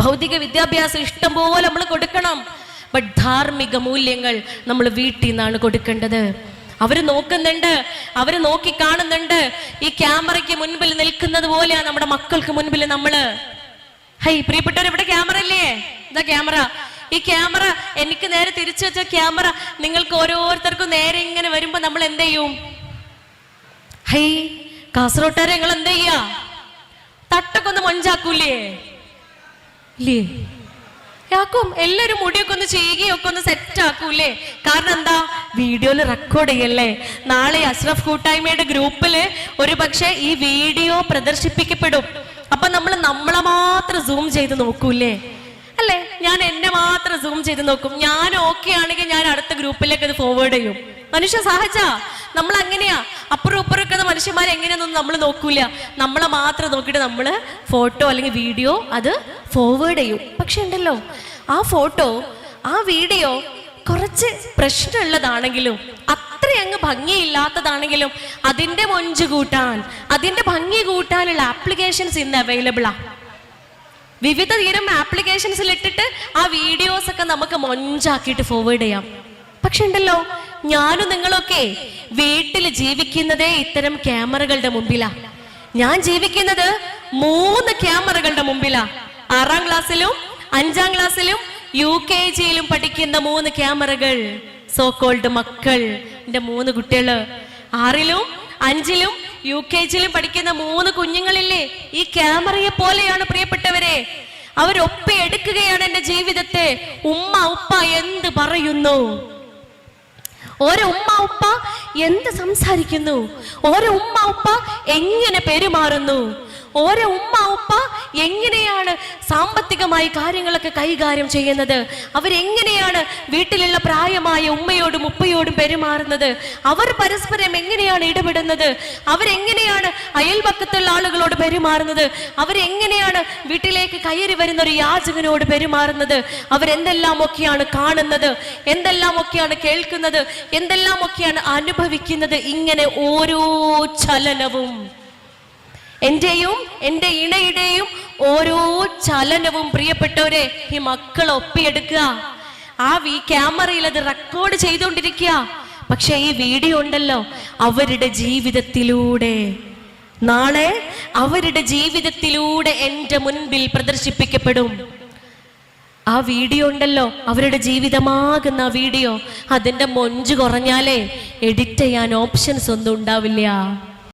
ഭൗതിക വിദ്യാഭ്യാസം ഇഷ്ടം പോലെ നമ്മൾ കൊടുക്കണം. ബട്ട് ധാർമ്മിക മൂല്യങ്ങൾ നമ്മൾ വീട്ടിൽ നിന്നാണ് കൊടുക്കേണ്ടത്. അവര് നോക്കുന്നുണ്ട്, അവര് നോക്കി കാണുന്നുണ്ട്. ഈ ക്യാമറയ്ക്ക് മുൻപിൽ നിൽക്കുന്നത് പോലെയാണ് നമ്മുടെ മക്കൾക്ക് മുൻപിൽ നമ്മള്. ഹൈ പ്രിയപ്പെട്ടവർ, ഇവിടെ ക്യാമറ ഇല്ലേ? ഇതാ ക്യാമറ. ഈ ക്യാമറ എനിക്ക് നേരെ തിരിച്ചു വെച്ച ക്യാമറ നിങ്ങൾക്ക് ഓരോരുത്തർക്കും നേരെ ഇങ്ങനെ വരുമ്പോ നമ്മൾ എന്ത് ചെയ്യും? ഹൈ കാസർഗോട്ടുകാരെ നിങ്ങൾ എന്ത് ചെയ്യാ? തട്ടൊക്കെ ഒന്ന് മൊഞ്ചാക്കൂലേ? ഇല്ലേ? യാക്കും എല്ലാരും മുടിയൊക്കെ ഒന്ന് ചെയ്യുകയൊക്കെ ഒന്ന് സെറ്റ് ആക്കൂലേ? കാരണം എന്താ? വീഡിയോയില് റെക്കോർഡ് ചെയ്യല്ലേ. നാളെ അഷ്റഫ് കൂട്ടായ്മയുടെ ഗ്രൂപ്പില് ഒരു പക്ഷെ ഈ വീഡിയോ പ്രദർശിപ്പിക്കപ്പെടും. അപ്പൊ നമ്മളെ മാത്രം സൂം ചെയ്ത് നോക്കൂലേ? അല്ലേ? ഞാൻ എന്നെ മാത്രം സൂം ചെയ്ത് നോക്കും. ഞാൻ ഓക്കെ ആണെങ്കിൽ ഞാൻ അടുത്ത ഗ്രൂപ്പിലേക്ക് അത് ഫോർവേഡ് ചെയ്യും. മനുഷ്യ സഹജ, നമ്മൾ അങ്ങനെയാ. അപ്പുറം ഇപ്പുറം മനുഷ്യന്മാരെ എങ്ങനെയാണെന്നൊന്നും നമ്മൾ നോക്കൂല. നമ്മളെ മാത്രം നോക്കിയിട്ട് നമ്മള് ഫോട്ടോ അല്ലെങ്കിൽ വീഡിയോ അത് ഫോർവേഡ് ചെയ്യും. പക്ഷെ ഉണ്ടല്ലോ, ആ ഫോട്ടോ ആ വീഡിയോ കുറച്ച് പ്രശ്നമുള്ളതാണെങ്കിലും അത്രയങ്ങ് ഭംഗിയില്ലാത്തതാണെങ്കിലും അതിന്റെ മൊഞ്ച് കൂട്ടാൻ, അതിന്റെ ഭംഗി കൂട്ടാനുള്ള ആപ്ലിക്കേഷൻസ് ഇന്ന് അവൈലബിളാ. വിവിധ തരം ആപ്ലിക്കേഷൻസിൽ ഇട്ടിട്ട് ആ വീഡിയോസ് ഒക്കെ നമുക്ക് മൊഞ്ചാക്കിയിട്ട് ഫോർവേഡ് ചെയ്യാം. പക്ഷെ ഉണ്ടല്ലോ, ഞാനും നിങ്ങളൊക്കെ വീട്ടിൽ ജീവിക്കുന്നതേ ഇത്തരം ക്യാമറകളുടെ മുമ്പിലാ. ഞാൻ ജീവിക്കുന്നത് 3 ക്യാമറകളുടെ മുമ്പിലാ. 6ാം ക്ലാസ്സിലും 5ാം ക്ലാസ്സിലും UKG-യിലും പഠിക്കുന്ന 3 ക്യാമറകൾ. സോ കോൾഡ് മക്കൾ, എന്റെ 3 കുട്ടികള്. 6ലും 5ലും UKG-യിലും പഠിക്കുന്ന 3 കുഞ്ഞുങ്ങളില്ലേ? ഈ ക്യാമറയെ പോലെയാണ് പ്രിയപ്പെട്ടവരെ. അവരൊപ്പി എടുക്കുകയാണ് എന്റെ ജീവിതത്തെ. ഉമ്മ ഉപ്പ എന്ത് പറയുന്നു, ഓരോ ഉമ്മ ഉപ്പ എന്ത് സംസാരിക്കുന്നു, ഓരോ ഉമ്മ ഉപ്പ എങ്ങനെ പെരുമാറുന്നു, ഓരോ ഉമ്മ ഉപ്പ എങ്ങനെയാണ് സാമ്പത്തികമായി കാര്യങ്ങളൊക്കെ കൈകാര്യം ചെയ്യുന്നത്, അവരെങ്ങനെയാണ് വീട്ടിലുള്ള പ്രായമായ ഉമ്മയോടും ഉപ്പയോടും പെരുമാറുന്നത്, അവർ പരസ്പരം എങ്ങനെയാണ് ഇടപെടുന്നത്, അവരെങ്ങനെയാണ് അയൽപക്കത്തുള്ള ആളുകളോട് പെരുമാറുന്നത്, അവരെങ്ങനെയാണ് വീട്ടിലേക്ക് കയറി വരുന്ന ഒരു യാചകനോട് പെരുമാറുന്നത്, അവരെന്തെല്ലാമൊക്കെയാണ് കാണുന്നത്, എന്തെല്ലാമൊക്കെയാണ് കേൾക്കുന്നത്, എന്തെല്ലാമൊക്കെയാണ് അനുഭവിക്കുന്നത്. ഇങ്ങനെ ഓരോ ചലനവും, എന്റെയും എന്റെ ഇണയുടെയും ഓരോ ചലനവും പ്രിയപ്പെട്ടവരെ ഈ മക്കൾ ഒപ്പിയെടുക്കുക. ആ ക്യാമറയിൽ അത് റെക്കോർഡ് ചെയ്തുകൊണ്ടിരിക്കുക. പക്ഷെ ഈ വീഡിയോ ഉണ്ടല്ലോ, അവരുടെ ജീവിതത്തിലൂടെ, നാളെ അവരുടെ ജീവിതത്തിലൂടെ എന്റെ മുൻപിൽ പ്രദർശിപ്പിക്കപ്പെടും. ആ വീഡിയോ ഉണ്ടല്ലോ, അവരുടെ ജീവിതമാകുന്ന ആ വീഡിയോ, അതിന്റെ മൊഞ്ച് കുറഞ്ഞാലേ എഡിറ്റ് ചെയ്യാൻ ഓപ്ഷൻസ് ഒന്നും ഉണ്ടാവില്ല.